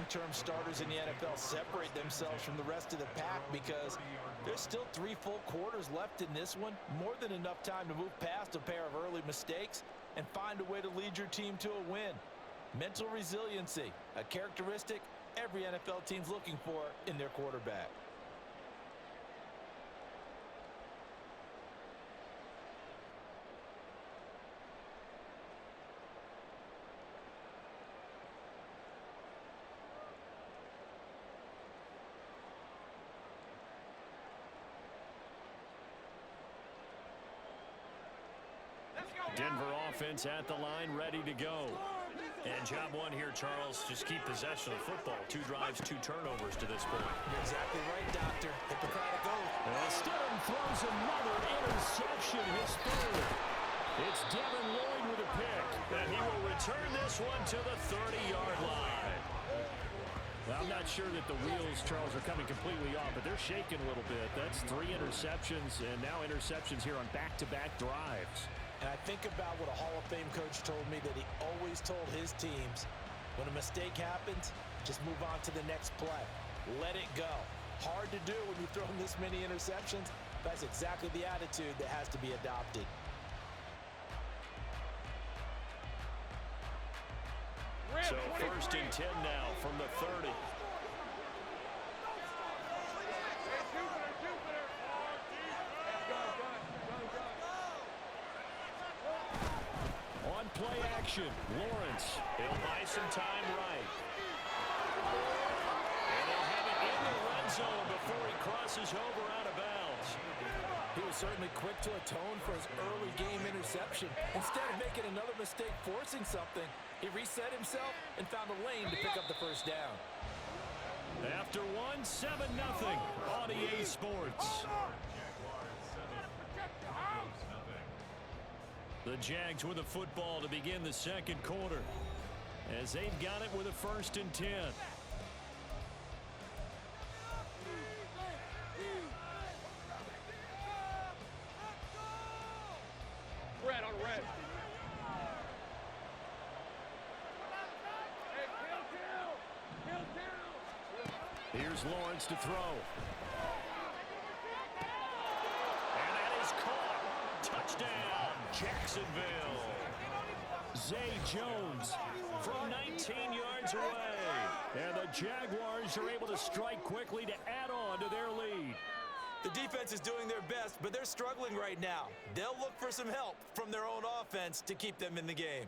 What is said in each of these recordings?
long-term starters in the NFL separate themselves from the rest of the pack because there's still 3 full quarters left in this one. More than enough time to move past a pair of early mistakes and find a way to lead your team to a win. Mental resiliency, a characteristic every NFL team's looking for in their quarterback. Denver offense at the line, ready to go. And job one here, Charles, just keep possession of the football. 2 drives, 2 turnovers to this point. You're exactly right, Doctor. Hippocratic oath. Stidham throws another interception, his 3rd. It's Devin Lloyd with a pick, and he will return this one to the 30-yard line. Well, I'm not sure that the wheels, Charles, are coming completely off, but they're shaking a little bit. That's 3 interceptions, and now interceptions here on back-to-back drives. And I think about what a Hall of Fame coach told me that he always told his teams, when a mistake happens, just move on to the next play. Let it go. Hard to do when you've thrown this many interceptions. That's exactly the attitude that has to be adopted. So 1st and 10 now from the 30. On play action, Lawrence. He'll buy some time right. And they'll have it in the red zone before he crosses over out of bounds. He was certainly quick to atone for his early game interception. Instead of making another mistake forcing something, he reset himself and found a lane to pick up the 1st down. After 1, 7-0 on EA Sports. The Jags with the football to begin the 2nd quarter as they've got it with a 1st and 10. Red on red. Here's Lawrence to throw. And that is caught. Touchdown, Jacksonville. Zay Jones from 19 yards away. And the Jaguars are able to strike quickly to add on to their lead. The defense is doing their best, but they're struggling right now. They'll look for some help from their own offense to keep them in the game.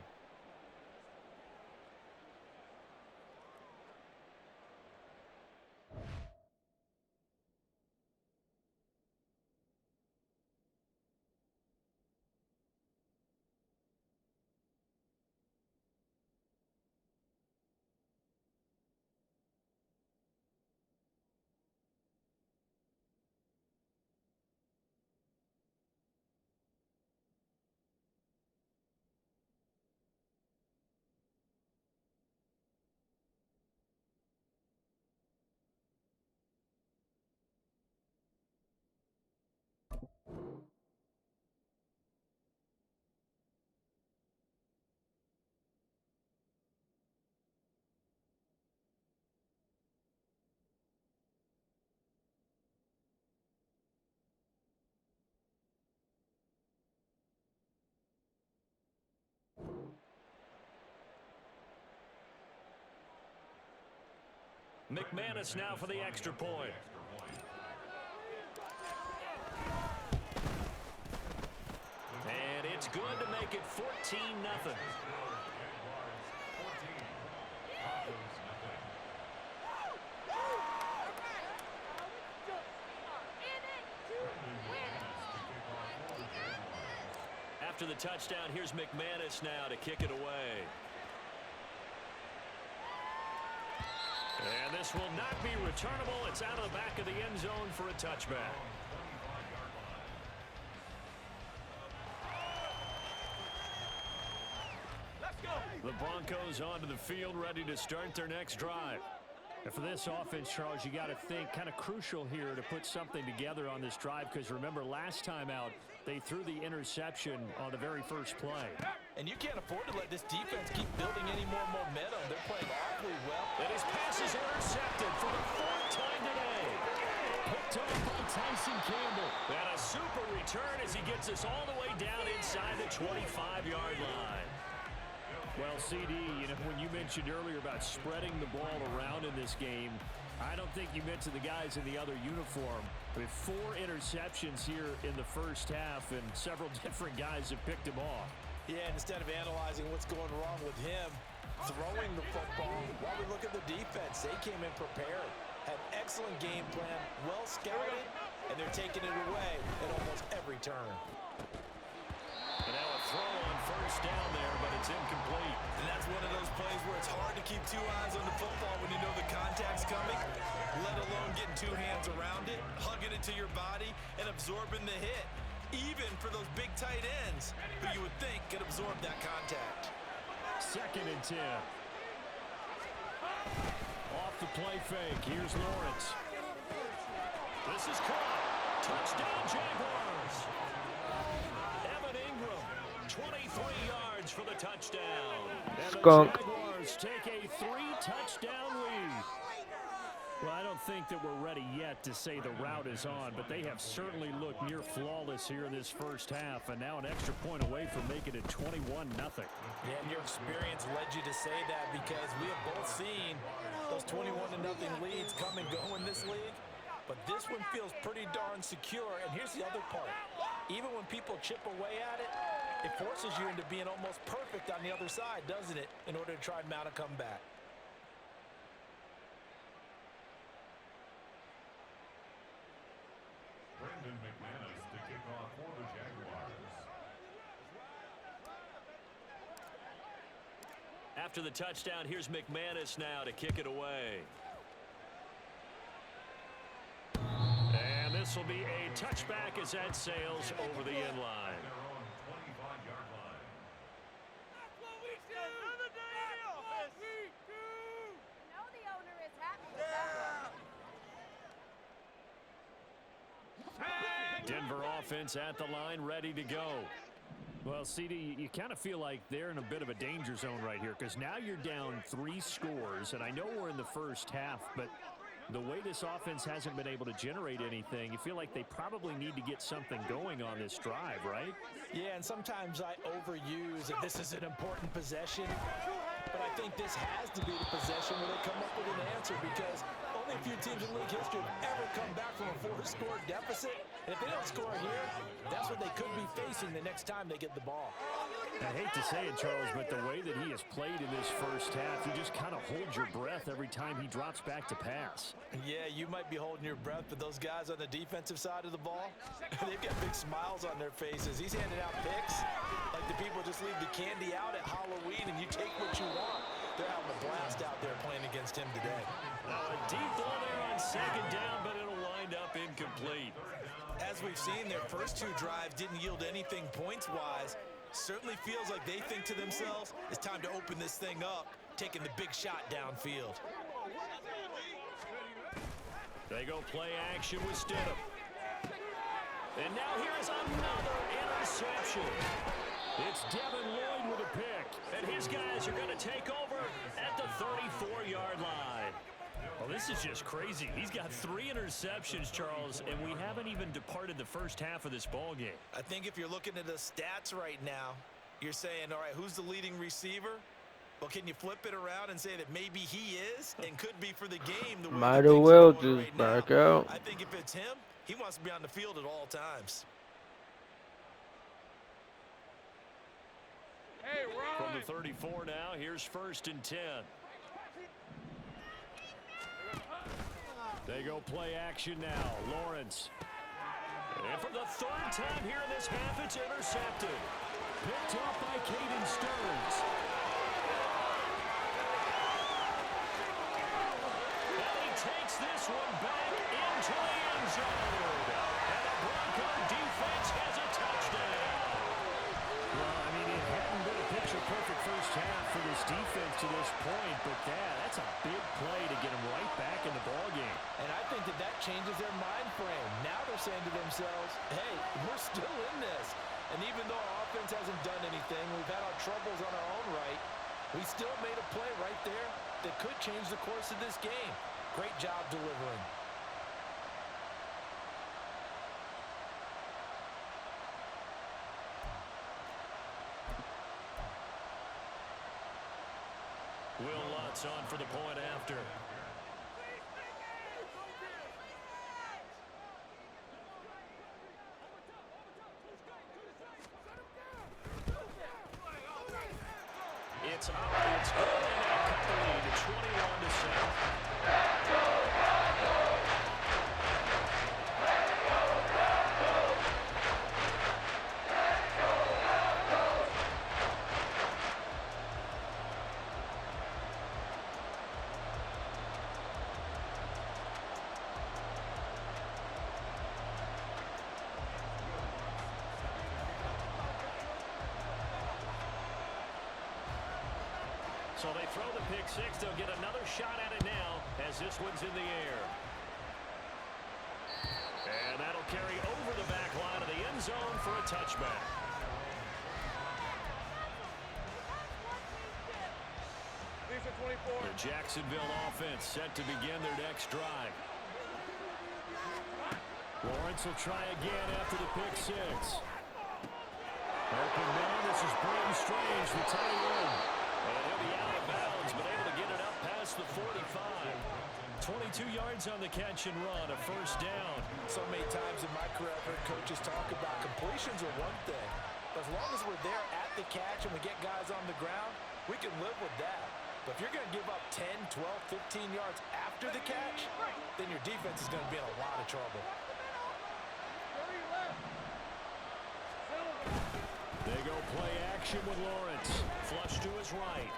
McManus now for the extra point. And it's good to make it 14-0. After the touchdown, here's McManus now to kick it away. And this will not be returnable. It's out of the back of the end zone for a touchback. The Broncos onto the field, ready to start their next drive. And for this offense, Charles, you got to think kind of crucial here to put something together on this drive, because remember last time out, they threw the interception on the very first play. And you can't afford to let this defense keep building any more momentum. They're playing awfully well. And his pass is intercepted for the 4th time today. Picked off by Tyson Campbell. And a super return as he gets us all the way down inside the 25-yard line. Well, CD, when you mentioned earlier about spreading the ball around in this game, I don't think you meant to the guys in the other uniform. With 4 interceptions here in the first half, and several different guys have picked him off. Yeah, and instead of analyzing what's going wrong with him, throwing the football, while we look at the defense, they came in prepared, had an excellent game plan, well scouted, and they're taking it away at almost every turn. And now a throw on first down there, but it's incomplete. And that's one of those plays where it's hard to keep 2 eyes on the football when you know the contact's coming, let alone getting 2 hands around it, hugging it to your body, and absorbing the hit. Even for those big tight ends who you would think could absorb that contact. 2nd and 10. Off the play fake. Here's Lawrence. This is caught. Touchdown, Jaguars. Evan Ingram, 23 yards for the touchdown. And Skunk. the Jaguars take a 3-touchdown lead. Well, I don't think that we're ready yet to say the route is on, but they have certainly looked near flawless here in this first half, and now an extra point away from making it 21-0. Yeah, and your experience led you to say that because we have both seen those 21-0 leads come and go in this league, but this one feels pretty darn secure. And here's the other part. Even when people chip away at it, it forces you into being almost perfect on the other side, doesn't it, in order to try and mount a comeback. McManus to kick off for the Jaguars. After the touchdown, here's McManus now to kick it away. And this will be a touchback as that sails over the end line. Their own 25-yard line. That's what we do. Another day in the office. We do. You know the owner is happy with that. Denver offense at the line, ready to go. Well, CD, you kind of feel like they're in a bit of a danger zone right here because now you're down 3 scores, and I know we're in the first half, but the way this offense hasn't been able to generate anything, you feel like they probably need to get something going on this drive, right? Yeah, and sometimes I overuse that this is an important possession, but I think this has to be the possession where they come up with an answer because only a few teams in league history have ever come back from a 4-score deficit. And if they don't score here, that's what they could be facing the next time they get the ball. I hate to say it, Charles, but the way that he has played in this first half, you just kind of hold your breath every time he drops back to pass. Yeah, you might be holding your breath, but those guys on the defensive side of the ball, they've got big smiles on their faces. He's handing out picks like the people just leave the candy out at Halloween and you take what you want. They're having a blast out there playing against him today. Now a deep ball there on 2nd down, but it'll wind up incomplete. As we've seen, their first 2 drives didn't yield anything points-wise. Certainly feels like they think to themselves, it's time to open this thing up, taking the big shot downfield. They go play action with Stidham. And now here's another interception. It's Devin Lloyd with a pick. And his guys are going to take over at the 34-yard line. Well, this is just crazy. He's got 3 interceptions, Charles, and we haven't even departed the first half of this ball game. I think if you're looking at the stats right now, you're saying, all right, who's the leading receiver? Well, can you flip it around and say that maybe he is and could be for the game? The way Might the as things well are going just right back now. out. I think if it's him, he wants to be on the field at all times. Hey, From Ron. the 34 now, here's 1st and 10. They go play action now. Lawrence. And for the 3rd time here in this half, it's intercepted. Picked off by Caden Stearns. And he takes this one back into the end zone. And the Bronco defense has a touchdown. Well, I mean, it hadn't been a picture-perfect first half for this defense to this point, but that's a big play to get them right back in the ballgame. And I think that changes their mind frame. Now they're saying to themselves, hey, we're still in this. And even though our offense hasn't done anything, we've had our troubles on our own right, we still made a play right there that could change the course of this game. Great job delivering. Will Lutz on for the point after. It's up. It's good. And they cut the lead to 21-7. So they throw the pick six. They'll get another shot at it now as this one's in the air. And that'll carry over the back line of the end zone for a touchback. The Jacksonville offense set to begin their next drive. Lawrence will try again after the pick six. Open man, this is Braden Strange, the tight end. And he'll be out of bounds, but able to get it up past the 45. 22 yards on the catch and run, a first down. So many times in my career, I've heard coaches talk about completions are one thing. But as long as we're there at the catch and we get guys on the ground, we can live with that. But if you're going to give up 10, 12, 15 yards after the catch, then your defense is going to be in a lot of trouble. They go play action with Lawrence. Flush to his right.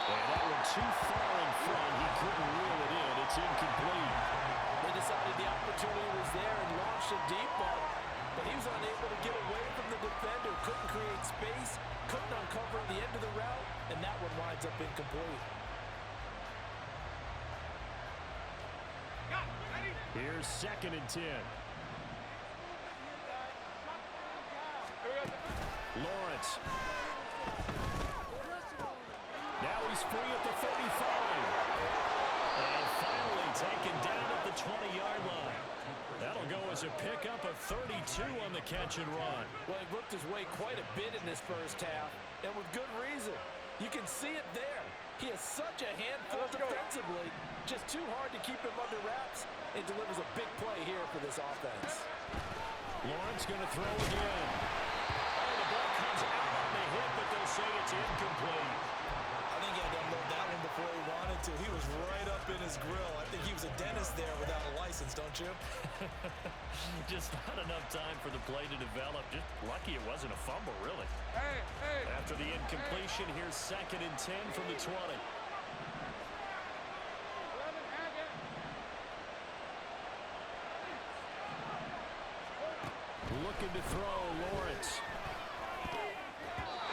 And that one too far in front. He couldn't reel it in. It's incomplete. They decided the opportunity was there and launched a deep ball. But he was unable to get away from the defender. Couldn't create space. Couldn't uncover the end of the route. And that one winds up incomplete. Here's 2nd and 10. Lawrence. Now he's free at the 35. And finally taken down at the 20-yard line. That'll go as a pickup of 32 on the catch and run. Well, he worked his way quite a bit in this first half, and with good reason. You can see it there. He has such a handful defensively. Just too hard to keep him under wraps. It delivers a big play here for this offense. Lawrence going to throw again. The ball comes out on the hit, but they'll say it's incomplete. I think he had to unload that one before he wanted to. He was right up in his grill. I think he was a dentist there without a license, don't you? Just not enough time for the play to develop. Just lucky it wasn't a fumble, really. After the incompletion, here's 2nd and 10 from the 20. Looking to throw, Lawrence.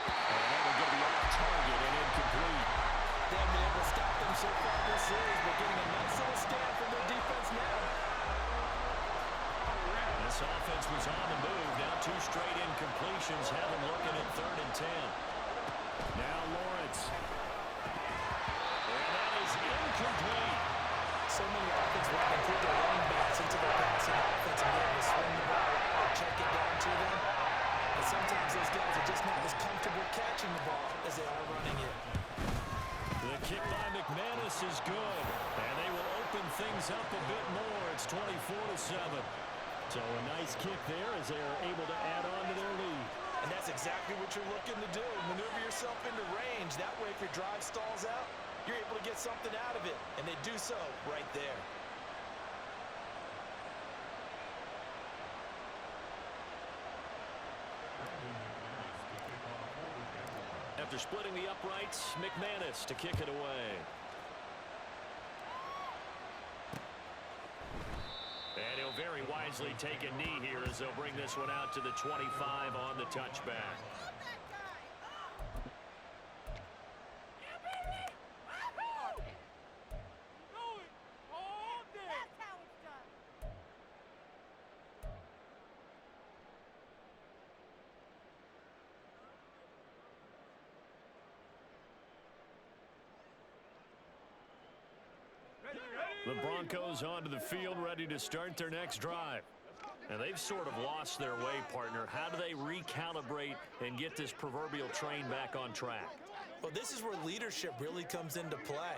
And that'll go the off target and incomplete. They haven't been able to stop them so far this series, but getting a nice little stand from their defense now. This offense was on the move. Now 2 straight incompletions have them looking at 3rd and 10. Now Lawrence. And that is incomplete. So many offenses want to put their running backs into their passing offense and be able to swing the ball or check it down to them. But sometimes those guys are just not as comfortable catching the ball as they are running it. The kick by McManus is good. And they will open things up a bit more. It's 24-7. So a nice kick there as they are able to add on to their lead. And that's exactly what you're looking to do. Maneuver yourself into range. That way, if your drive stalls out, you're able to get something out of it. And they do so right there. After splitting the uprights, McManus to kick it away. And he'll very wisely take a knee here as they'll bring this one out to the 25 on the touchback. The Broncos onto the field, ready to start their next drive. And they've sort of lost their way, partner. How do they recalibrate and get this proverbial train back on track? Well, this is where leadership really comes into play.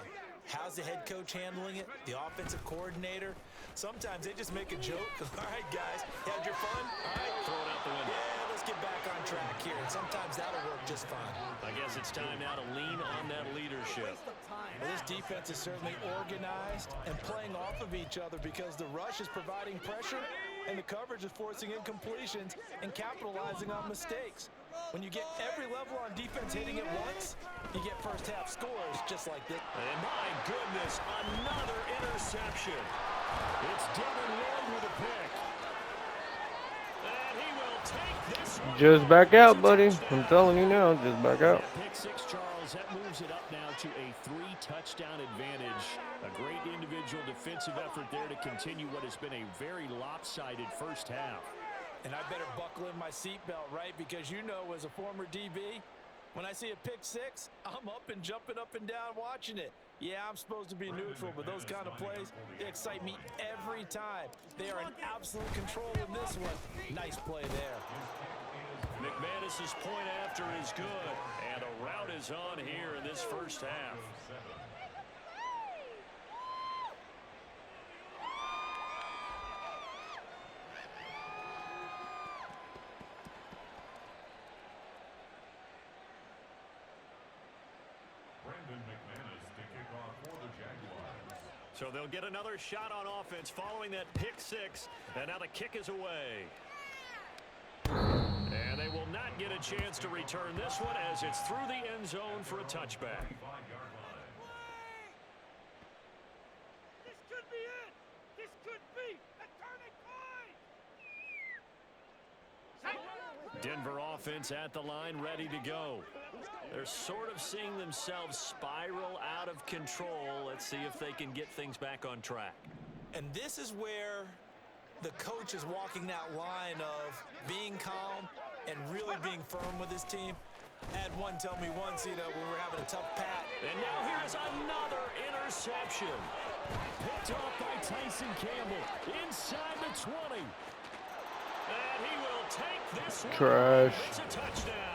How's the head coach handling it? The offensive coordinator? Sometimes they just make a joke. All right, guys, had your fun? All right, Throw it out the window. yeah, let's get back on track here. And sometimes that'll work just fine. I guess it's time now to lean on that leadership. Well, this defense is certainly organized and playing off of each other because the rush is providing pressure and the coverage is forcing incompletions and capitalizing on mistakes. When you get every level on defense hitting at once, you get first half scores just like this. And my goodness, another interception. It's Devin Lloyd with a pick. And he will take this one. Just back out, buddy. I'm telling you now, just back out. Pick six, Charles. That moves it up now to a 3-touchdown advantage. A great individual defensive effort there to continue what has been a very lopsided first half. And I better buckle in my seatbelt, right? Because you know, as a former DB, when I see a pick six, I'm up and jumping up and down watching it. Yeah, I'm supposed to be neutral, but those kind of plays, they excite me every time. They are in absolute control in this one. Nice play there. McManus's point after is good, and a route is on here in this first half. So they'll get another shot on offense following that pick six, and now the kick is away. And they will not get a chance to return this one as it's through the end zone for a touchback. This could be it. This could be a turning point. Denver offense at the line, ready to go. They're sort of seeing themselves spiral out of control. Let's see if they can get things back on track. And this is where the coach is walking that line of being calm and really being firm with his team. I had one tell me once, you know, when we were having a tough pat. And now here's another interception. Picked off by Tyson Campbell inside the 20. And he will take this one. Trash. It's a touchdown.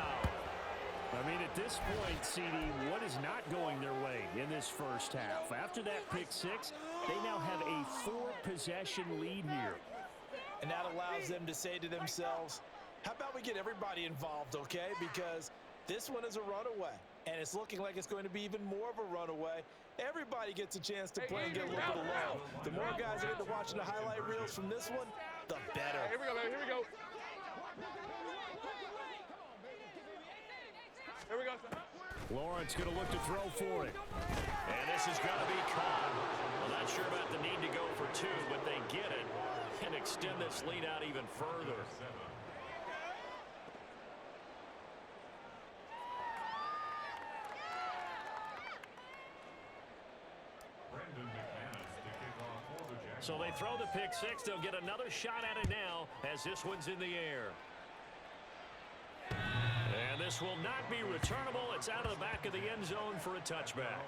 I mean, at this point, CD, what is not going their way in this first half? After that pick six, they now have a 4-possession lead here. And that allows them to say to themselves, how about we get everybody involved, okay? Because this one is a runaway, and it's looking like it's going to be even more of a runaway. Everybody gets a chance to play and get a little bit of love. The more guys that get to watching the highlight reels from this one, the better. Here we go, baby. Here we go. Here we go. Lawrence going to look to throw for it. And this is going to be caught. Well, not sure about the need to go for two, but they get it and extend this lead out even further. So they throw the pick six. They'll get another shot at it now as this one's in the air. And this will not be returnable. It's out of the back of the end zone for a touchback.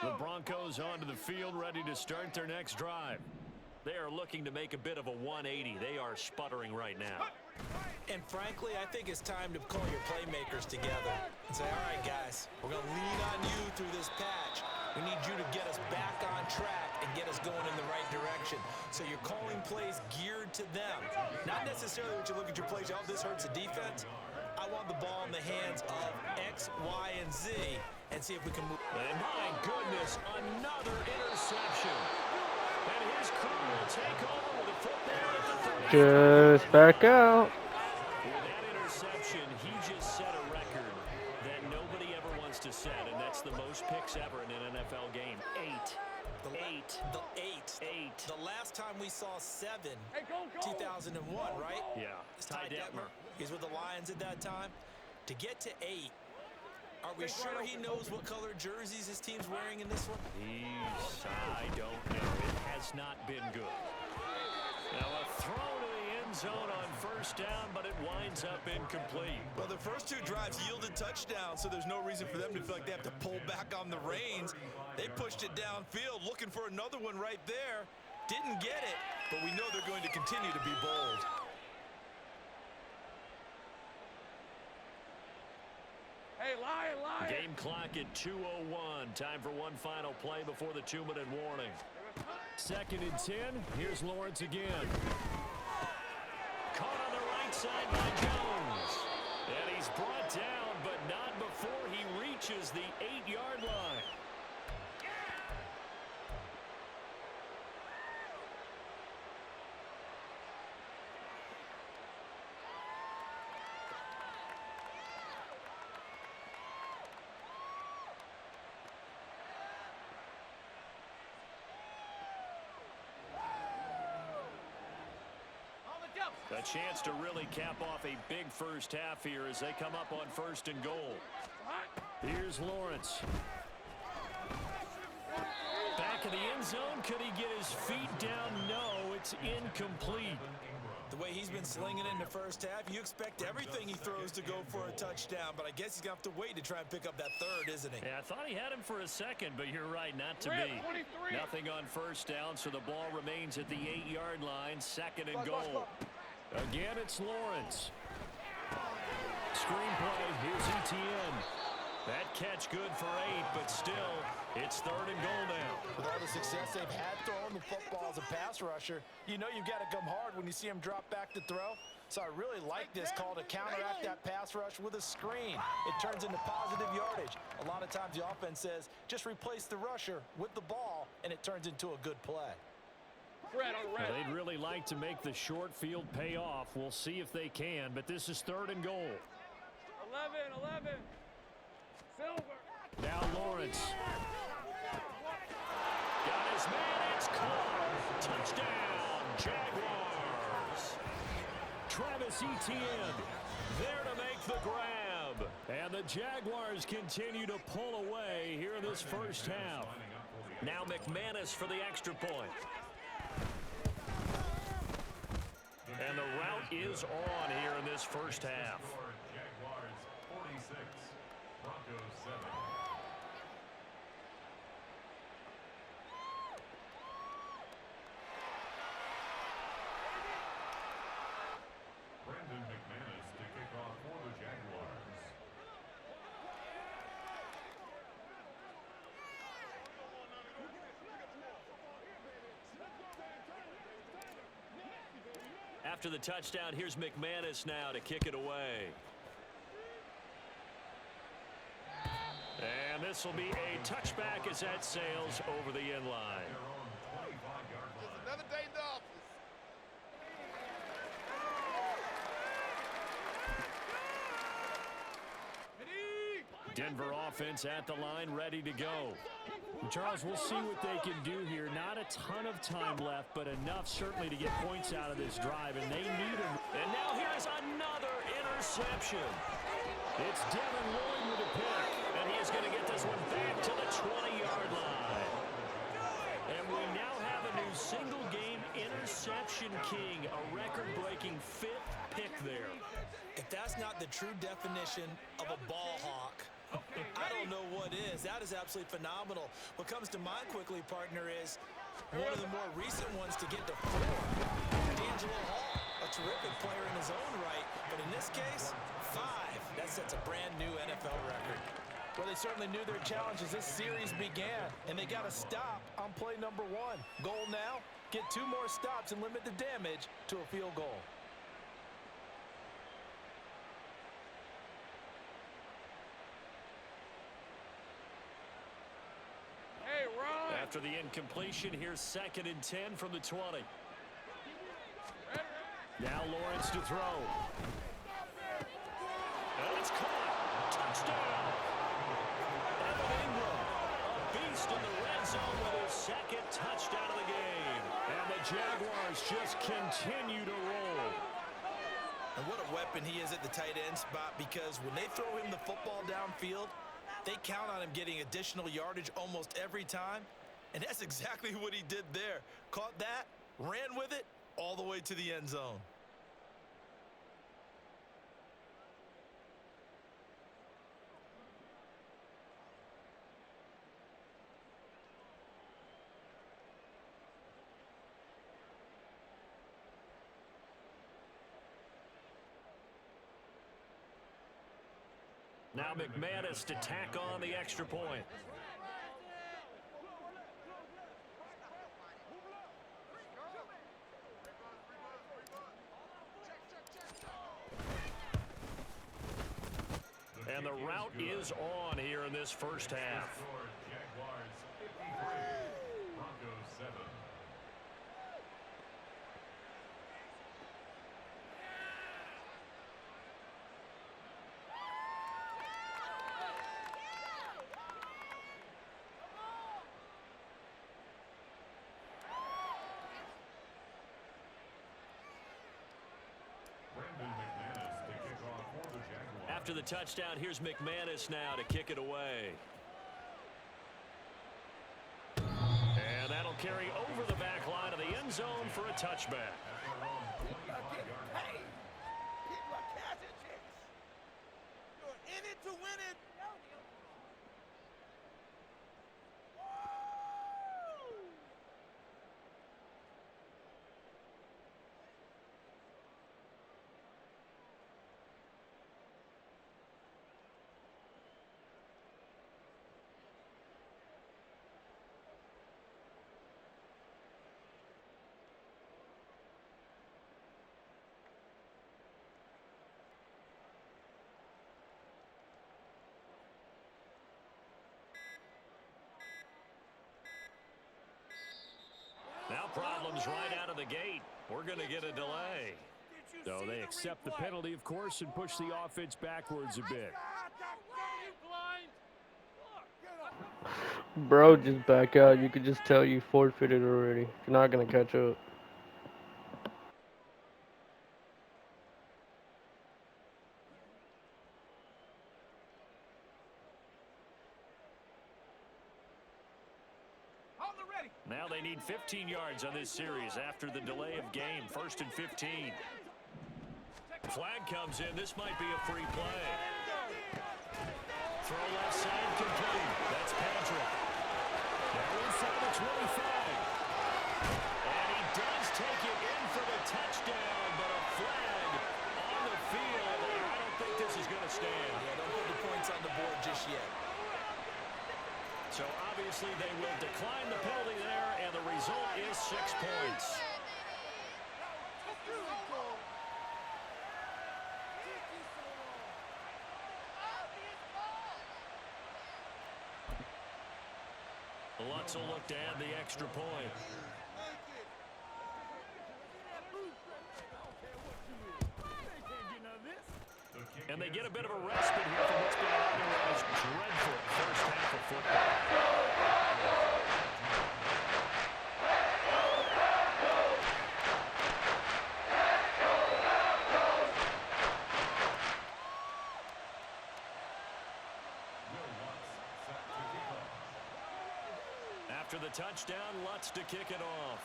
The Broncos onto the field, ready to start their next drive. They are looking to make a bit of a 180. They are sputtering right now. And frankly, I think it's time to call your playmakers together and say, all right, guys, we're going to lean on you through this patch. We need you to get us back on track and get us going in the right direction. So you're calling plays geared to them. Not necessarily when you look at your plays, oh, this hurts the defense. I want the ball in the hands of X, Y, and Z and see if we can move. And my goodness, another interception. And his crew will take over with a football at the 30. Just back out. With that interception, he just set a record that nobody ever wants to set, and that's the most picks ever in an NFL game. 8. The last time we saw 7, 2001, right? Yeah, It's Ty Detmer. He's with the Lions at that time. To get to 8, are we sure he knows what color jerseys his team's wearing in this one? I don't know. just not been good. Now a throw to the end zone on first down, but it winds up incomplete. Well, the first two drives yielded touchdowns, so there's no reason for them to feel like they have to pull back on the reins. They pushed it downfield, looking for another one right there. Didn't get it, but we know they're going to continue to be bold. Hey, lion. Game clock at 2:01. Time for one final play before the 2-minute warning. 2nd and 10. Here's Lawrence again. Caught on the right side by Jones. And he's brought down, but not before he reaches the 8-yard line. A chance to really cap off a big first half here as they come up on 1st and goal. Here's Lawrence. Back of the end zone. Could he get his feet down? No, it's incomplete. The way he's been slinging it in the first half, you expect everything he throws to go for a touchdown, but I guess he's going to have to wait to try and pick up that third, isn't he? Yeah, I thought he had him for a second, but you're right, not to be. Nothing on first down, so the ball remains at the 8-yard line, 2nd and goal. Again, it's Lawrence. Screenplay, here's ETN. That catch good for 8, but still, it's 3rd and goal now. With all the success they've had throwing the football as a pass rusher, you know you've got to come hard when you see him drop back to throw. So I really like this call to counteract that pass rush with a screen. It turns into positive yardage. A lot of times the offense says, just replace the rusher with the ball, and it turns into a good play. They'd really like to make the short field pay off. We'll see if they can, but this is 3rd and goal. 11. Silver. Now Lawrence. Got his man. It's caught. Touchdown, Jaguars. Travis Etienne there to make the grab. And the Jaguars continue to pull away here in this first half. Now McManus for the extra point. And the route is on here in this first half. Jaguars 46, Broncos 7. Brandon McManus to kick off for the Jaguars. After the touchdown, here's McManus now to kick it away. And this will be a touchback as that sails over the end line. Another day in the office. Denver offense at the line, ready to go. Charles, we'll see what they can do here. Not a ton of time left, but enough certainly to get points out of this drive, and they need them. And now here's another interception. It's Devin Lloyd with a pick, and he is going to get this one back to the 20-yard line. And we now have a new single-game interception king, a record-breaking 5th pick there. If that's not the true definition of a ball hawk, I don't know what is. That is absolutely phenomenal. What comes to mind quickly, partner, is one of the more recent ones to get to 4. D'Angelo Hall, a terrific player in his own right, but in this case, 5. That sets a brand new NFL record. Well, they certainly knew their challenge as this series began, and they got to stop on play number 1. Goal now, get 2 more stops and limit the damage to a field goal. After the incompletion, here's 2nd and 10 from the 20. Now Lawrence to throw. And it's caught. Touchdown. Evan Ingram, a beast in the red zone with his 2nd touchdown of the game. And the Jaguars just continue to roll. And what a weapon he is at the tight end spot, because when they throw him the football downfield, they count on him getting additional yardage almost every time. And that's exactly what he did there. Caught that, ran with it, all the way to the end zone. Now McManus to tack on the extra point. And the route is on here in this first half. Jaguars 53, Broncos 7. After the touchdown, here's McManus now to kick it away. And that'll carry over the back line of the end zone for a touchback. Hey, people are catching chicks. You're in it to win it. Now problems right out of the gate. We're going to get a delay. So they accept the penalty, of course, and push the offense backwards a bit. Bro, just back out. You could just tell you forfeited already. You're not going to catch up. Now they need 15 yards on this series after the delay of game. 1st and 15. Flag comes in. This might be a free play. Throw left side complete. That's Patrick. Now inside the 25. And he does take it in for the touchdown, but a flag on the field. I don't think this is going to stand. Yeah, don't put the points on the board just yet. So obviously they will decline the penalty there, and the result is 6 points. Lutz will look to add the extra point. And they get a bit of a respite here from what's been an otherwise dreadful first half of football. After the touchdown, Lutz to kick it off.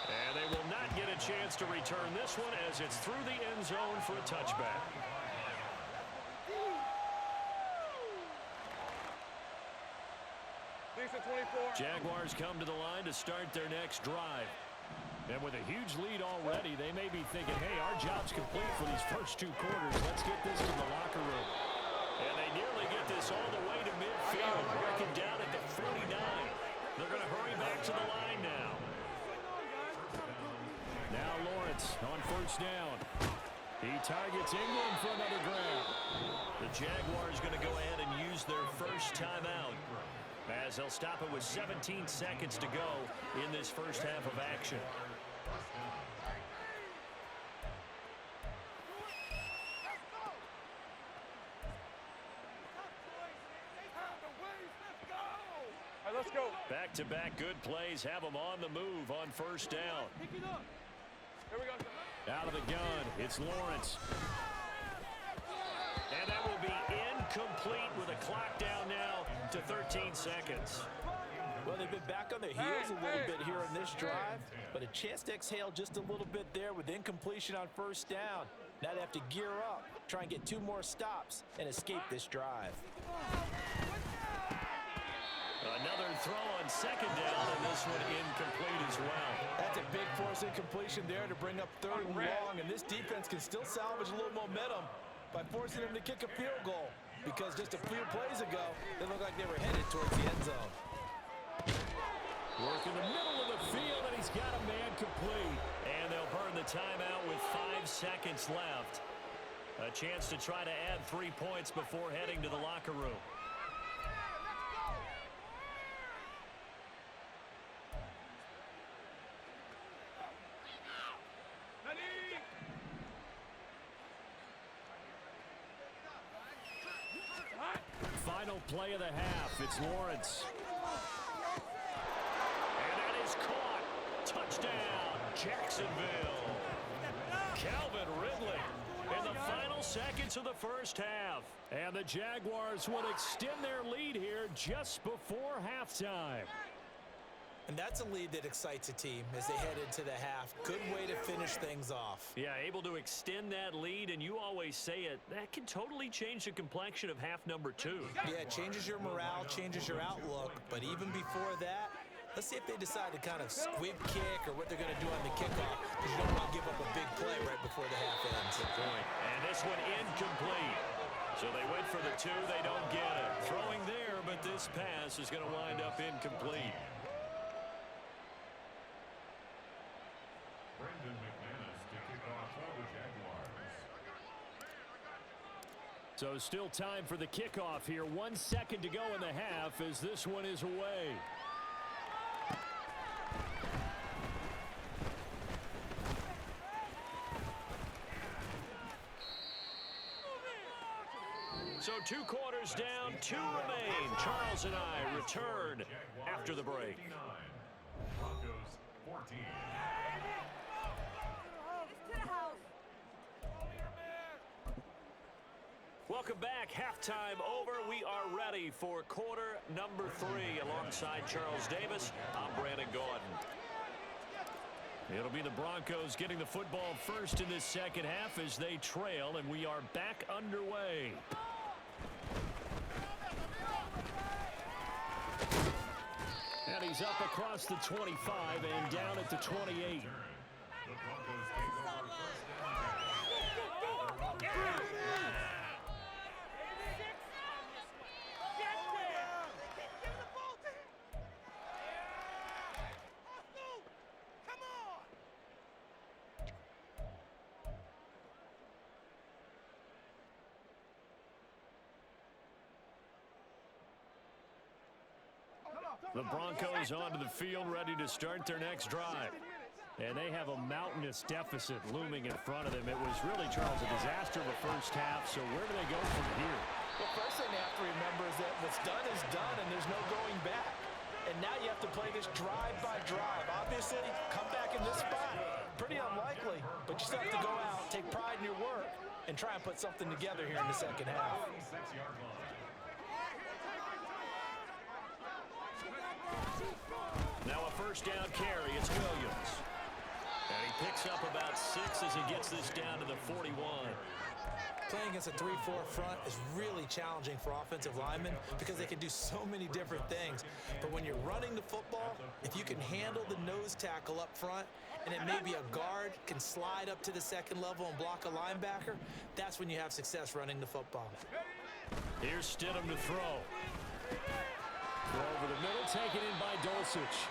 And they will not get a chance to return this one as it's through the end zone for a touchback. Jaguars come to the line to start their next drive. And with a huge lead already, they may be thinking, hey, our job's complete for these first 2 quarters. Let's get this to the locker room. And they nearly get this all the way to midfield, breaking down at the 49. They're going to hurry back to the line now. Now Lawrence on first down. He targets Ingram for another grab. The Jaguars going to go ahead and use their first timeout, as they'll stop it with 17 seconds to go in this first half of action. Let's go. Back-to-back good plays have them on the move on first down. Pick it up. Here we go. Out of the gun, it's Lawrence. And that will be incomplete with a clock down now to 13 seconds. Well, they've been back on their heels a little bit here in this drive, but a chance to exhale just a little bit there with incompletion on first down. Now they have to gear up, try and get 2 more stops, and escape this drive. Another throw on second down, and this one incomplete as well. That's a big force incompletion there to bring up 3rd and long, and this defense can still salvage a little momentum by forcing them to kick a field goal, because just a few plays ago, they looked like they were headed towards the end zone. Work in the middle of the field, and he's got a man complete. And they'll burn the timeout with 5 seconds left. A chance to try to add 3 points before heading to the locker room. Final play of the half. It's Lawrence. And that is caught. Touchdown, Jacksonville. Calvin Ridley in the final seconds of the first half. And the Jaguars will extend their lead here just before halftime. And that's a lead that excites a team as they head into the half. Good way to finish things off. Yeah, able to extend that lead, and you always say it, that can totally change the complexion of half number 2. Yeah, it changes your morale, changes your outlook, but even before that, let's see if they decide to kind of squib kick or what they're going to do on the kickoff, because you don't want to give up a big play right before the half ends. Good point. And this one incomplete. So they went for the 2, they don't get it. Throwing there, but this pass is going to wind up incomplete. Brendan McManus to kick off for the Jaguars. So still time for the kickoff here. 1 second to go in the half as this one is away. So 2 quarters down, 2 remain. Charles and I return after the break. Broncos 14. Welcome back. Halftime over. We are ready for quarter number 3. Alongside Charles Davis, I'm Brandon Gordon. It'll be the Broncos getting the football first in this second half as they trail, and we are back underway. And he's up across the 25 and down at the 28. The Broncos take over first down. The Broncos onto the field, ready to start their next drive. And they have a mountainous deficit looming in front of them. It was really, Charles, a disaster the first half, so where do they go from here? Well, first thing they have to remember is that what's done is done, and there's no going back. And now you have to play this drive by drive. Obviously, come back in this spot, pretty unlikely, but you still have to go out, take pride in your work, and try and put something together here in the second half. 6-yard line. Now a first down carry. It's Williams. And he picks up about 6 as he gets this down to the 41. Playing against a 3-4 front is really challenging for offensive linemen because they can do so many different things. But when you're running the football, if you can handle the nose tackle up front, and it may be a guard can slide up to the second level and block a linebacker, that's when you have success running the football. Here's Stidham to throw. Throw over the middle, taken in by Dulcich.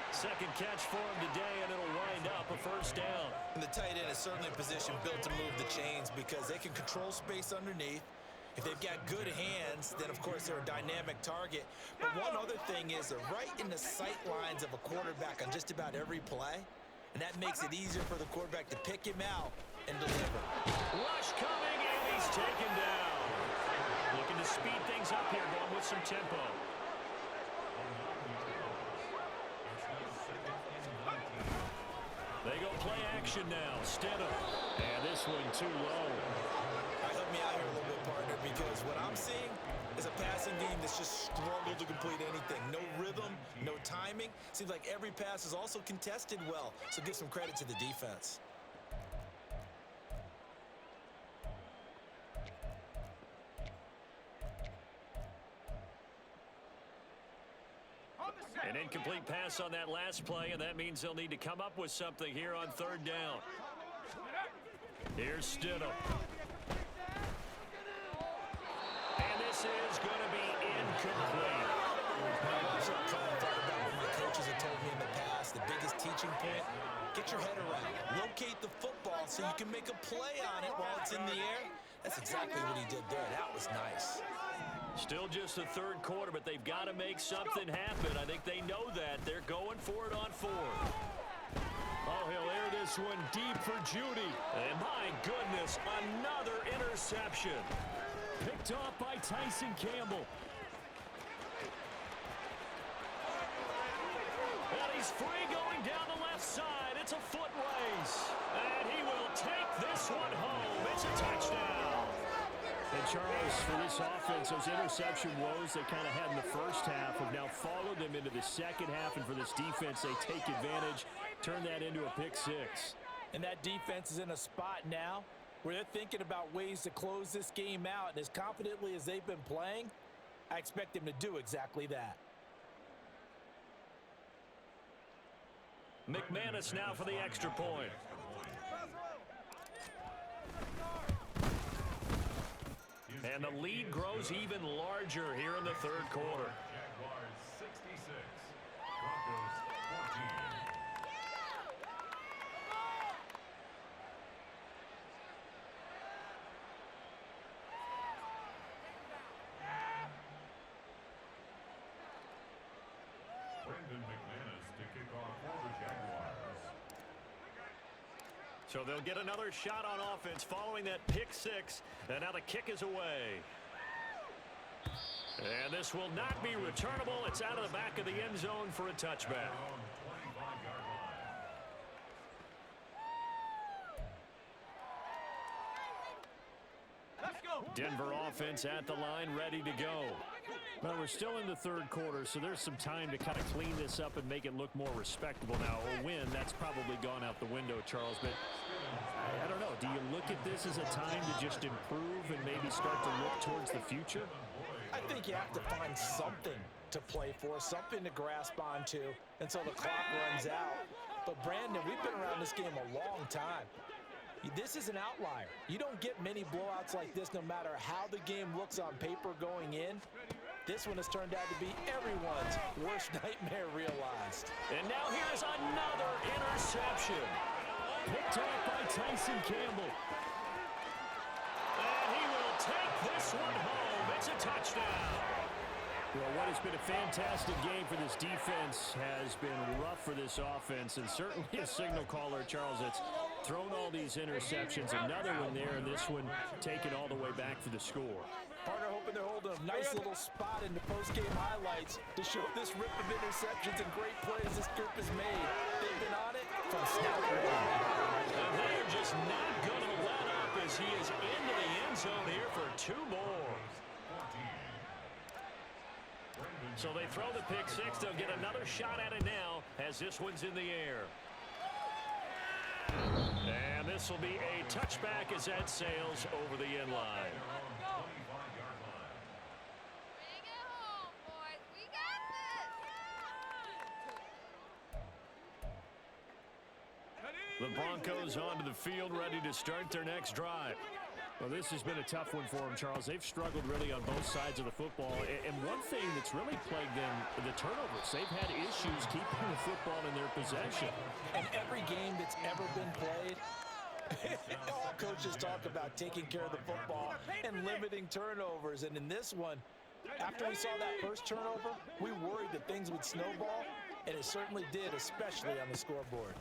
Second catch for him today, and it'll wind up a first down. And the tight end is certainly a position built to move the chains because they can control space underneath. If they've got good hands, then of course they're a dynamic target. But one other thing is they're right in the sight lines of a quarterback on just about every play. And that makes it easier for the quarterback to pick him out and deliver. Rush coming, and he's taken down. Looking to speed things up here, going with some tempo. They go play action now. Stidham. And this one too low. All right, help me out here a little bit, partner. because what I'm seeing is a passing game that's just struggled to complete anything. No rhythm, no timing. Seems like every pass is also contested well, so give some credit to the defense. An incomplete pass on that last play, and that means they'll need to come up with something here on third down. Here's Stidham. And this is going to be incomplete. I thought about what my coaches have told me in the past. The biggest teaching point, get your head around. Locate the football so you can make a play on it while it's in the air. That's exactly what he did there. That was nice. Still just the third quarter, but they've got to make something happen. I think they know that. They're going for it on fourth. Oh, he'll air this one deep for Judy. And my goodness, another interception. Picked off by Tyson Campbell. And he's free going down the left side. It's a foot race. And he will take this one home. It's a touchdown. And Charles, for this offense, those interception woes they kind of had in the first half have now followed them into the second half. And for this defense, they take advantage, turn that into a pick six. And that defense is in a spot now where they're thinking about ways to close this game out. And as confidently as they've been playing, I expect them to do exactly that. McManus now for the extra point. And the lead grows even larger here in the third quarter. Jaguars 66, Broncos 14. Brendan McManus to kick off for the Jaguars. So they'll get another shot on offense following that pick six. And now the kick is away. And this will not be returnable. It's out of the back of the end zone for a touchback. On 25-yard line. Let's go. Denver offense at the line, ready to go. Well, we're still in the third quarter, so there's some time to kind of clean this up and make it look more respectable. Now, a win, that's probably gone out the window, Charles, but I don't know. Do you look at this as a time to just improve and maybe start to look towards the future? I think you have to find something to play for, something to grasp onto until the clock runs out. But, Brandon, we've been around this game a long time. This is an outlier. You don't get many blowouts like this no matter how the game looks on paper going in. This one has turned out to be everyone's worst nightmare realized. And now here's another interception. Picked off by Tyson Campbell. And he will take this one home. It's a touchdown. Well, what has been a fantastic game for this defense has been rough for this offense, and certainly a signal caller, Charles, that's thrown all these interceptions. Another one there, and this one taken all the way back for the score. Partner hoping they're holding a nice little spot in the post-game highlights to show this rip of interceptions and great plays this group has made. They've been on it from snap to snap. And they are just not going to let up as he is into the end zone here for two more. So they throw the pick six. They'll get another shot at it now as this one's in the air. And this will be a touchback as that sails over the end line. Bring it home, boys. We got this. The Broncos onto the field, ready to start their next drive. Well, this has been a tough one for them, Charles. They've struggled really on both sides of the football. And one thing that's really plagued them, the turnovers. They've had issues keeping the football in their possession. And every game that's ever been played, all coaches talk about taking care of the football and limiting turnovers. And in this one, after we saw that first turnover, we worried that things would snowball, and it certainly did, especially on the scoreboard.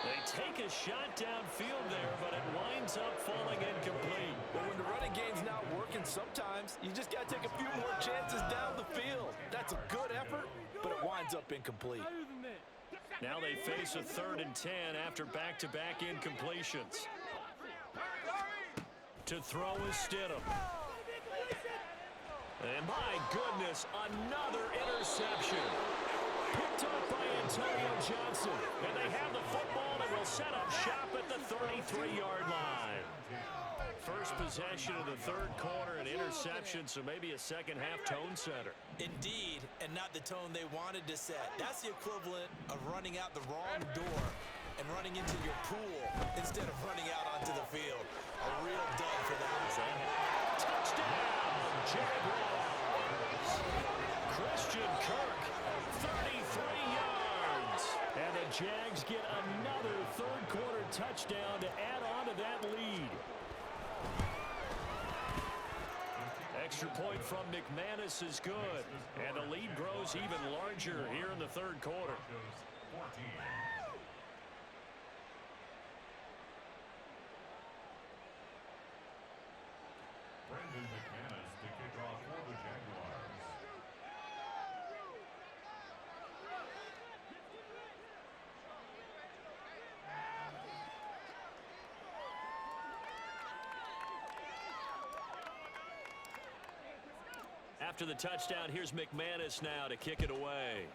They take a shot downfield there, but it winds up falling incomplete. But when the running game's not working, sometimes you just got to take a few more chances down the field. That's a good effort, but it winds up incomplete. Now they face a 3rd and 10 after back-to-back incompletions. To throw is Stidham. And my goodness, another interception. Picked up by Antonio Johnson. And they have the football and will set up shop at the 33-yard line. First possession of the 3rd quarter, an interception, so maybe a second-half tone setter. Indeed, and not the tone they wanted to set. That's the equivalent of running out the wrong door and running into your pool instead of running out onto the field. A real dud for that. Touchdown, Jaguars. Christian Kirk, 33 yards. And the Jags get another 3rd quarter touchdown to add on to that lead. Extra point from McManus is good. And the lead grows even larger here in the 3rd quarter. McManus to kick off for the Jaguars. After the touchdown, here's McManus now to kick it away.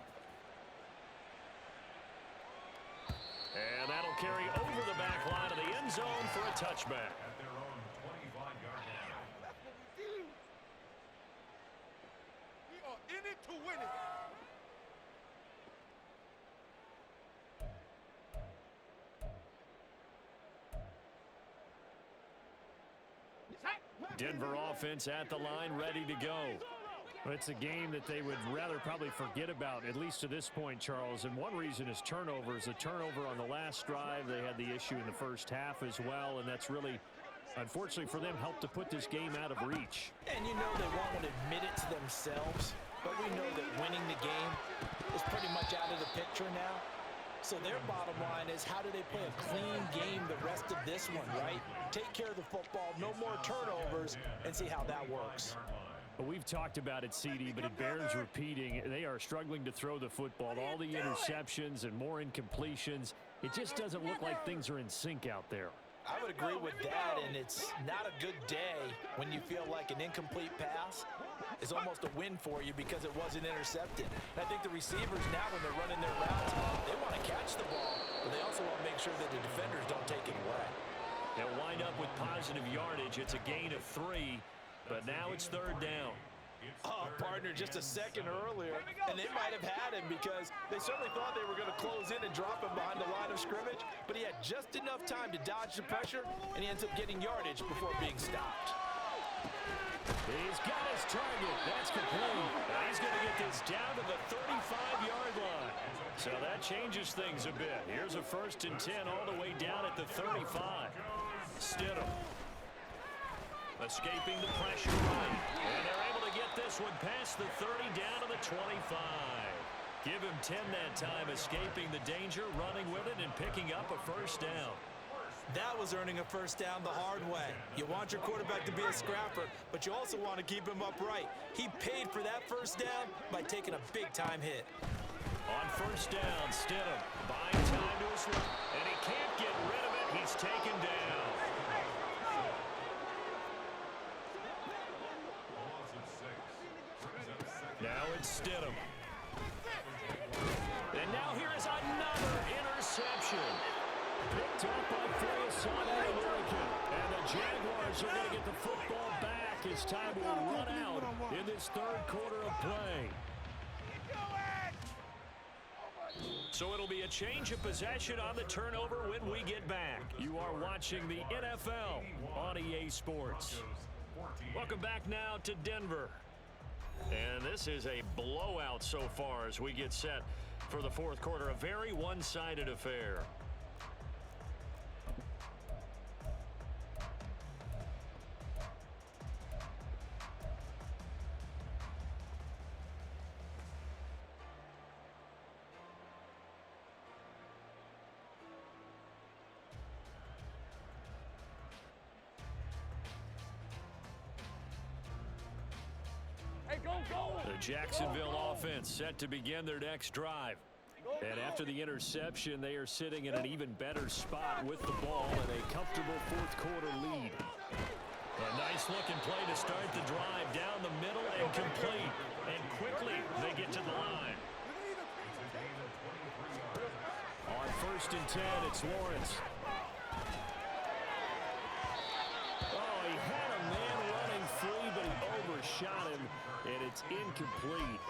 And that'll carry over the back line of the end zone for a touchback. At their own 25-yard line. We are in it to win it. Denver offense at the line, ready to go. Well, it's a game that they would rather probably forget about, at least to this point, Charles. And one reason is turnovers. A turnover on the last drive. They had the issue in the first half as well, and that's really, unfortunately for them, helped to put this game out of reach. And you know they won't admit it to themselves, but we know that winning the game is pretty much out of the picture now. So their bottom line is, how do they play a clean game the rest of this one, right? Take care of the football, no more turnovers, and see how that works. Well, we've talked about it, CD, but it bears repeating. They are struggling to throw the football. All the interceptions and more incompletions. It just doesn't look like things are in sync out there. I would agree with that, and it's not a good day when you feel like an incomplete pass is almost a win for you because it wasn't intercepted. And I think the receivers now, when they're running their routes, they want to catch the ball, but they also want to make sure that the defenders don't take it away. They'll wind up with positive yardage. It's a gain of 3, but now it's 3rd down. Oh, partner, just a second earlier, and they might have had him because they certainly thought they were going to close in and drop him behind the line of scrimmage, but he had just enough time to dodge the pressure, and he ends up getting yardage before being stopped. He's got his target. That's complete. And he's going to get this down to the 35-yard line. So that changes things a bit. Here's a 1st and 10 all the way down at the 35. Stidham escaping the pressure right. And they're able to get this one past the 30 down to the 25. Give him 10 that time, escaping the danger, running with it, and picking up a 1st down. That was earning a 1st down the hard way. You want your quarterback to be a scrapper, but you also want to keep him upright. He paid for that 1st down by taking a big-time hit. On 1st down, Stidham buying time to his left, and he can't get rid of it. He's taken down. Now it's Stidham. And now here is another interception. Picked up by Flores American. And the Jaguars are going to get the football back as time will run out in this 3rd quarter of play. So it'll be a change of possession on the turnover when we get back. You are watching the NFL on EA Sports. Welcome back now to Denver. And this is a blowout so far as we get set for the 4th quarter. A very one-sided affair. Hey, go, go. The Jacksonville offense set to begin their next drive. Go, And after the interception, they are sitting in an even better spot with the ball and a comfortable fourth quarter lead. A nice-looking play to start the drive down the middle and complete. And quickly, they get to the line. On 1st and 10, it's Lawrence. Oh, he had a man running free, but he overshot him, and it's incomplete.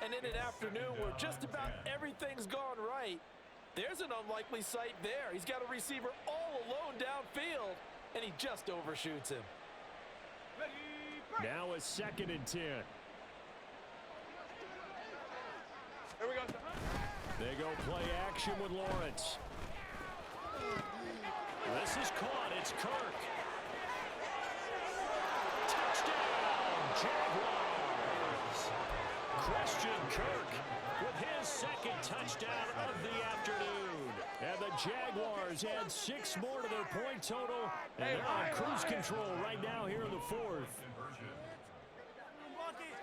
And in an afternoon where just about everything's gone right, there's an unlikely sight there. He's got a receiver all alone downfield, and he just overshoots him. Now a 2nd and 10. Here we go. They go play action with Lawrence. This is caught. It's Kirk. Touchdown, Jaguars. Christian Kirk with his 2nd touchdown of the afternoon. And the Jaguars add 6 more to their point total. And they're on cruise control right now here in the 4th.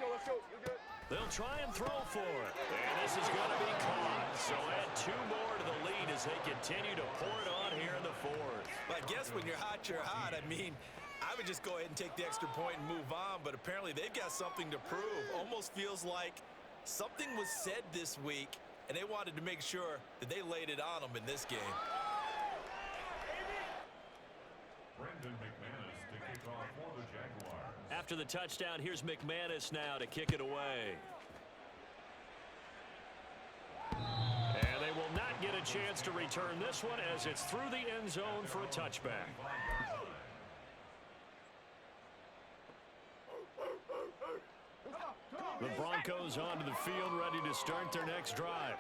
Let's go. We're good. They'll try and throw for it. And this is going to be caught. So add 2 more to the lead as they continue to pour it on here in the 4th. But I guess when you're hot, you're hot. I mean, I would just go ahead and take the extra point and move on, but apparently they've got something to prove. Almost feels like something was said this week, and they wanted to make sure that they laid it on them in this game. Brendan McManus to kick off for the Jaguars. After the touchdown, here's McManus now to kick it away. And they will not get a chance to return this one as it's through the end zone for a touchback. The Broncos onto the field, ready to start their next drive.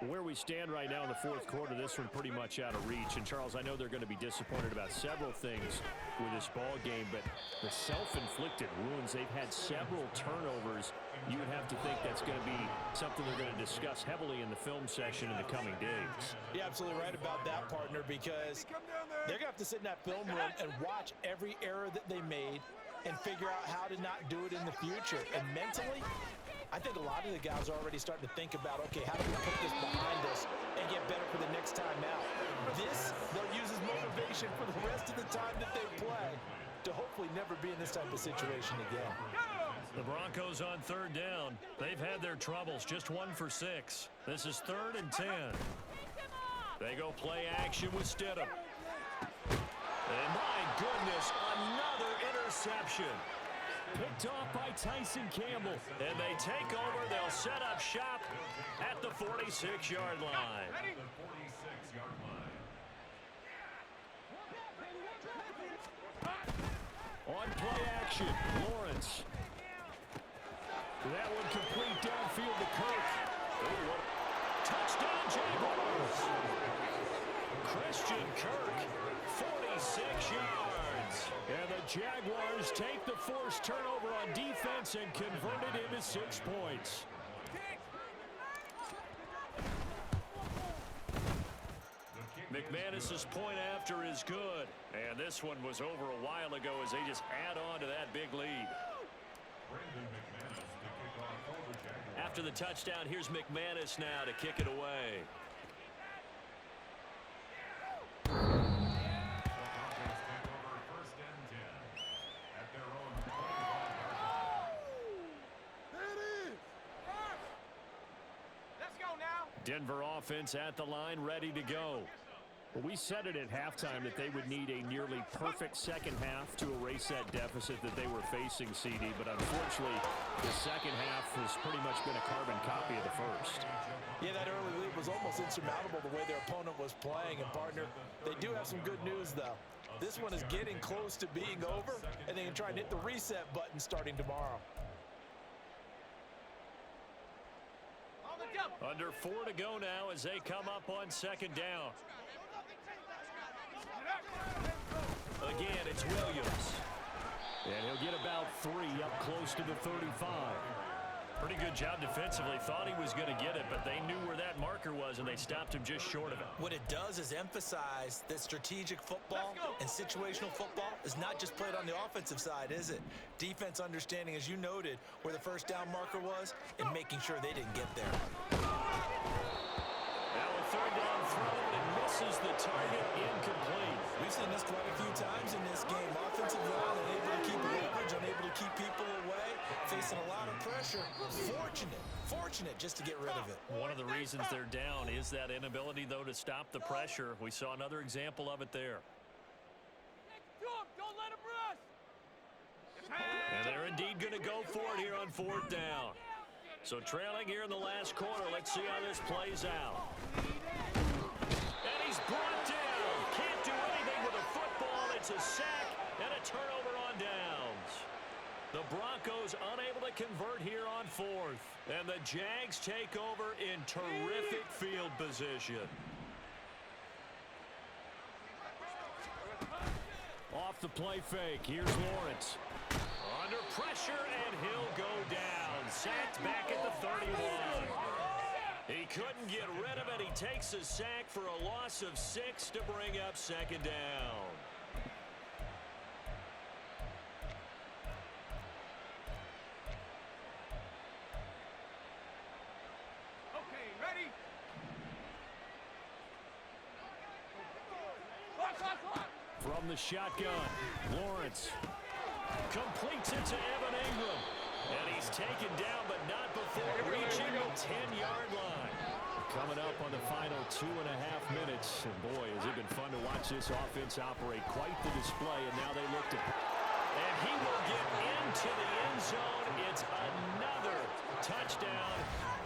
Where we stand right now in the 4th quarter, this one pretty much out of reach. And, Charles, I know they're going to be disappointed about several things with this ball game, but the self-inflicted wounds, they've had several turnovers. You would have to think that's going to be something they're going to discuss heavily in the film session in the coming days. You're absolutely right about that, partner, because they're going to have to sit in that film room and watch every error that they made and figure out how to not do it in the future. And mentally, I think a lot of the guys are already starting to think about, okay, how do we put this behind us and get better for the next time out? This, they'll use as motivation for the rest of the time that they play to hopefully never be in this type of situation again. The Broncos on 3rd down. They've had their troubles, just 1 for 6. This is 3rd and 10. They go play action with Stidham. And my goodness, another interception. Picked off by Tyson Campbell. And they take over. They'll set up shop at the 46-yard line. The 46-yard line. On play action, Lawrence. That one complete downfield to Kirk. Touchdown, Jaguars. Christian Kirk, 46 yards. And the Jaguars take the forced turnover on defense and convert it into 6 points. McManus's point after is good. And this one was over a while ago as they just add on to that big lead. Brendan McManus to kick off for the Jaguars. After the touchdown, here's McManus now to kick it away. The Broncos take over 1st and 10 at their own 25-yard line. Let's go now. Denver offense at the line, ready to go. Well, we said it at halftime that they would need a nearly perfect second half to erase that deficit that they were facing, CD. But unfortunately, the second half has pretty much been a carbon copy of the first. Yeah, that early lead was almost insurmountable the way their opponent was playing. And, partner, they do have some good news, though. This one is getting close to being over, and they can try and hit the reset button starting tomorrow. Under 4 to go now as they come up on 2nd down. Again, it's Williams. And he'll get about 3 up close to the 35. Pretty good job defensively. Thought he was going to get it, but they knew where that marker was, and they stopped him just short of it. What it does is emphasize that strategic football and situational football is not just played on the offensive side, is it? Defense understanding, as you noted, where the first down marker was and making sure they didn't get there. misses the target, incomplete. We've seen this quite a few times in this game. Offensive line unable to keep leverage, unable to keep people away, facing a lot of pressure. Fortunate just to get rid of it. One of the reasons they're down is that inability, though, to stop the pressure. We saw another example of it there. Don't let him rush. And they're indeed going to go for it here on 4th down. So trailing here in the last quarter. Let's see how this plays out. And he's brought down. Can't do anything with a football. It's a sack and a turnover on downs. The Broncos unable to convert here on 4th. And the Jags take over in terrific field position. Off the play fake. Here's Lawrence. Under pressure, and he'll go down. Sacked back at the 31. He couldn't get rid of it. He takes a sack for a loss of 6 to bring up 2nd down. Okay, ready? From the shotgun, Lawrence completes it to Evan Ingram. And he's taken down, but not before reaching the 10-yard line. Coming up on the final 2.5 minutes. And boy, has it been fun to watch this offense operate. Quite the display, and now they look to... And he will get into the end zone. It's another touchdown.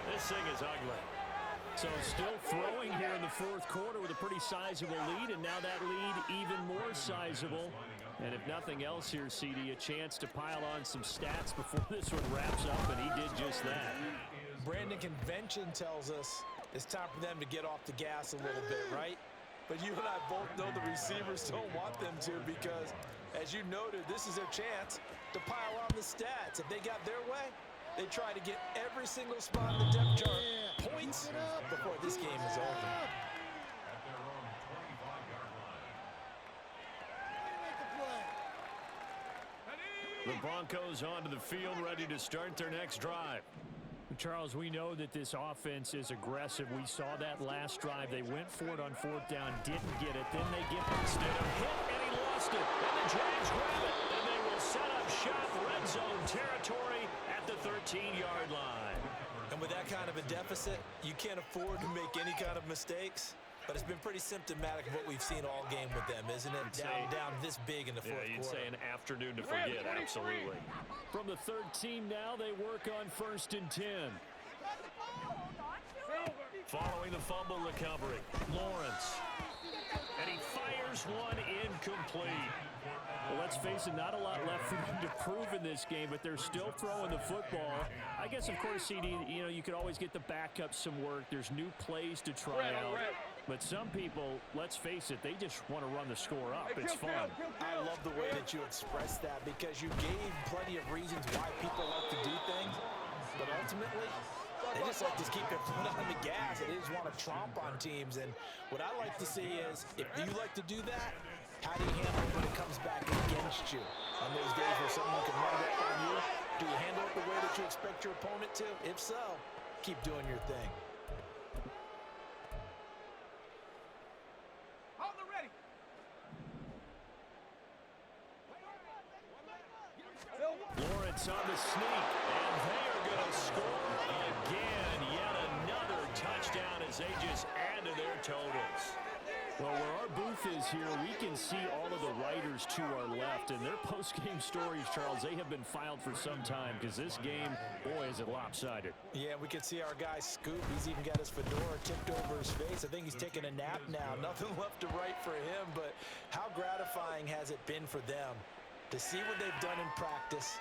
This thing is ugly. So still throwing here in the 4th quarter with a pretty sizable lead, and now that lead even more sizable. And if nothing else here, CD, a chance to pile on some stats before this one wraps up, and he did just that. Brandon, convention tells us it's time for them to get off the gas a little bit, right? But you and I both know the receivers don't want them to because, as you noted, this is their chance to pile on the stats. If they got their way, they try to get every single spot in the depth chart points before this game is over. At their own 25-yard line. The Broncos onto the field, ready to start their next drive. Charles, we know that this offense is aggressive. We saw that last drive. They went for it on 4th down, didn't get it. Then they get instead of Hit, and he lost it. And the Jags grab it. And they will set up shop, red zone territory at the 13-yard line. And with that kind of a deficit, you can't afford to make any kind of mistakes. But it's been pretty symptomatic of what we've seen all game with them, isn't it? Down this big in the 4th quarter. Yeah, you'd say an afternoon to forget, absolutely. from the 13 now. They work on 1st and 10. Following the fumble recovery, Lawrence. And he fires one incomplete. Well, let's face it, not a lot left for them to prove in this game, but they're still throwing the football. I guess, of course, CD, you could always get the backup some work. There's new plays to try out. But some people, let's face it, they just want to run the score up. It's fun. I love the way that you expressed that because you gave plenty of reasons why people like to do things. But ultimately, they just like to keep their foot on the gas. They just want to tromp on teams. And what I like to see is, if you like to do that, how do you handle it when it comes back against you? On those days where someone can run up on you, do you handle it the way that you expect your opponent to? If so, keep doing your thing. Hold it ready. Lawrence on the sneak, and they are going to score again. Yet another touchdown as they just add to their totals. Well, where our booth is here, we can see all of the writers to our left, and their post-game stories, Charles, they have been filed for some time because this game, boy, is it lopsided. Yeah, we can see our guy Scoop. He's even got his fedora tipped over his face. I think he's taking a nap now. Nothing left to write for him, but how gratifying has it been for them to see what they've done in practice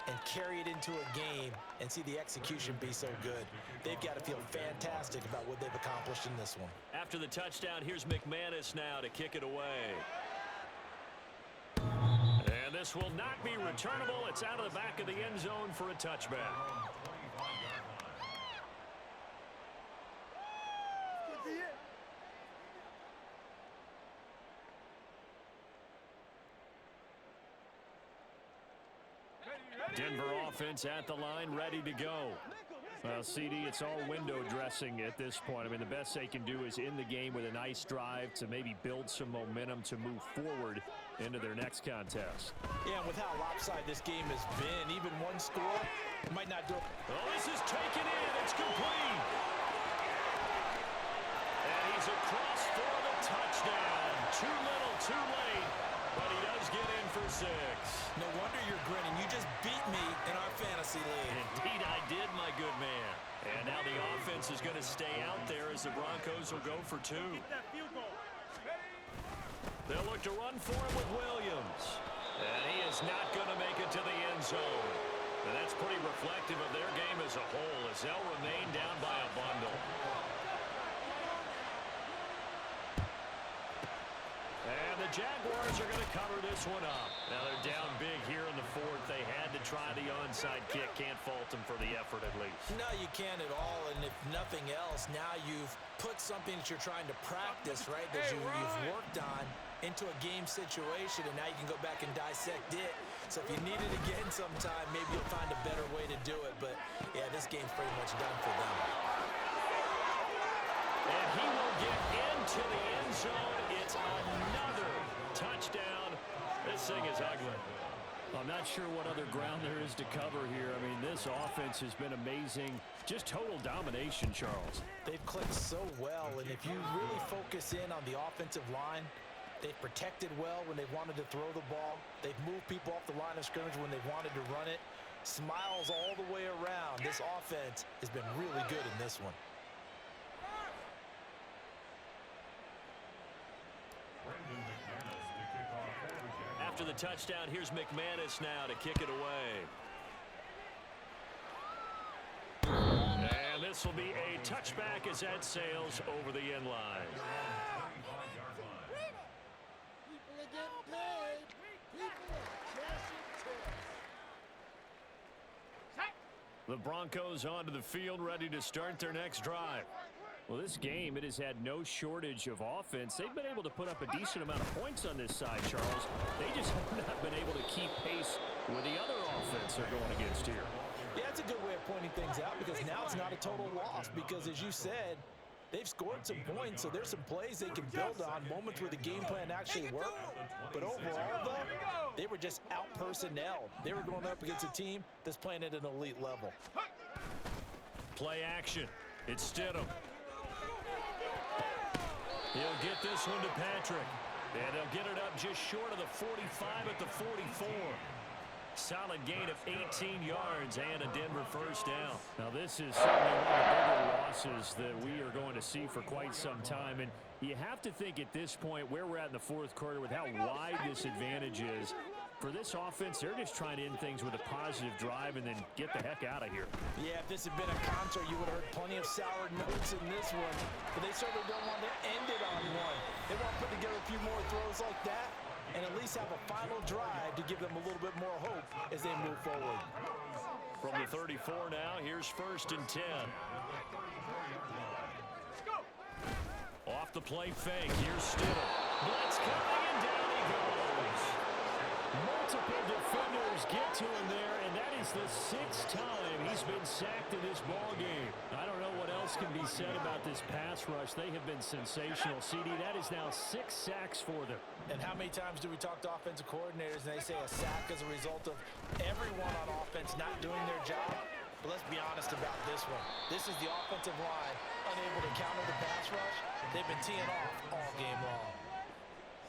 and carry it into a game and see the execution be so good. They've got to feel fantastic about what they've accomplished in this one. After the touchdown, here's McManus now to kick it away. And this will not be returnable. It's out of the back of the end zone for a touchback. Denver offense at the line, ready to go. Well, CD, it's all window dressing at this point. I mean, the best they can do is end the game with a nice drive to maybe build some momentum to move forward into their next contest. Yeah, and with how lopsided this game has been, even one score might not do it. Oh, this is taken in. It's complete. And he's across for the touchdown. Too little, too late. But he does get in for 6. No wonder you're grinning. You just beat me in our fantasy league. Indeed, I did, my good man. And now the offense is going to stay out there as the Broncos will go for 2. That field goal. They'll look to run for him with Williams. And he is not going to make it to the end zone. And that's pretty reflective of their game as a whole as they'll remain down by a bundle. And the Jaguars are going to cover this one up. Now they're down big here in the 4th. They had to try the onside kick. Can't fault them for the effort at least. No, you can't at all. And if nothing else, now you've put something that you're trying to practice, right, that you've worked on into a game situation, and now you can go back and dissect it. So if you need it again sometime, maybe you'll find a better way to do it. But, yeah, this game's pretty much done for them. And he will get into the end zone. It's another touchdown. This thing is ugly. I'm not sure what other ground there is to cover here. I mean, this offense has been amazing. Just total domination, Charles. They've clicked so well, and if you really focus in on the offensive line, they've protected well when they wanted to throw the ball. They've moved people off the line of scrimmage when they wanted to run it. Smiles all the way around. This offense has been really good in this one. After the touchdown, here's McManus now to kick it away. And this will be a touchback as that sails over the end line. People are getting paid. People are cashing checks. The Broncos onto the field, ready to start their next drive. Well, this game, it has had no shortage of offense. They've been able to put up a decent amount of points on this side, Charles. They just have not been able to keep pace with the other offense they're going against here. Yeah, it's a good way of pointing things out because now it's not a total loss because, as you said, they've scored some points, so there's some plays they can build on, moments where the game plan actually worked. But overall, though, they were just out-personnel. They were going up against a team that's playing at an elite level. Play action. It's Stidham. He'll get this one to Patrick. And they'll get it up just short of the 45 at the 44. Solid gain of 18 yards and a Denver first down. Now this is certainly one of the bigger losses that we are going to see for quite some time. And you have to think at this point where we're at in the 4th quarter with how wide this advantage is. For this offense, they're just trying to end things with a positive drive and then get the heck out of here. Yeah, if this had been a concert, you would have heard plenty of sour notes in this one. But they certainly don't want to end it on one. They want to put together a few more throws like that and at least have a final drive to give them a little bit more hope as they move forward. From the 34 now, here's 1st and 10. Off the play fake, here's Stidham. Blitz coming and down he goes. Multiple defenders get to him there, and that is the 6th time he's been sacked in this ball game. I don't know what else can be said about this pass rush. They have been sensational. CD, that is now 6 sacks for them. And how many times do we talk to offensive coordinators and they say a sack as a result of everyone on offense not doing their job? But let's be honest about this one. This is the offensive line unable to counter the pass rush. They've been teeing off all game long.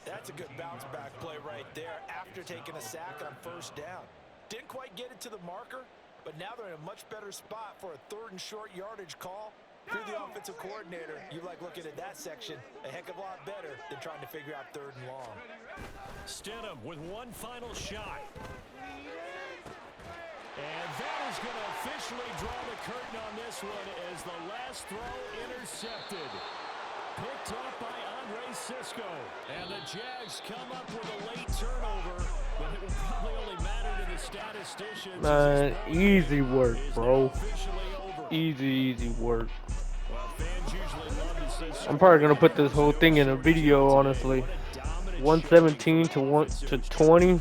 That's a good bounce back play right there after taking a sack on 1st down. Didn't quite get it to the marker, but now they're in a much better spot for a 3rd and short yardage call. If you're the offensive coordinator, you like looking at that section a heck of a lot better than trying to figure out 3rd and long. Stidham with one final shot. And that is going to officially draw the curtain on this one as the last throw intercepted. Picked up by Andre Sisco. And the Jags come up with a late turnover, but it will probably only matter to the statisticians. Man, easy work, bro. Easy work. Well, fans usually love to see I'm probably gonna put this whole thing in a video, honestly. 117 to 20.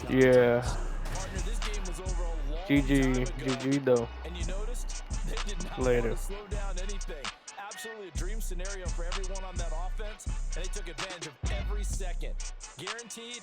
Yeah. Partner, this game was over a GG though. And you noticed they did not Later. want to slow down anything. Absolutely a dream scenario for everyone on that offense, and they took advantage of every second. Guaranteed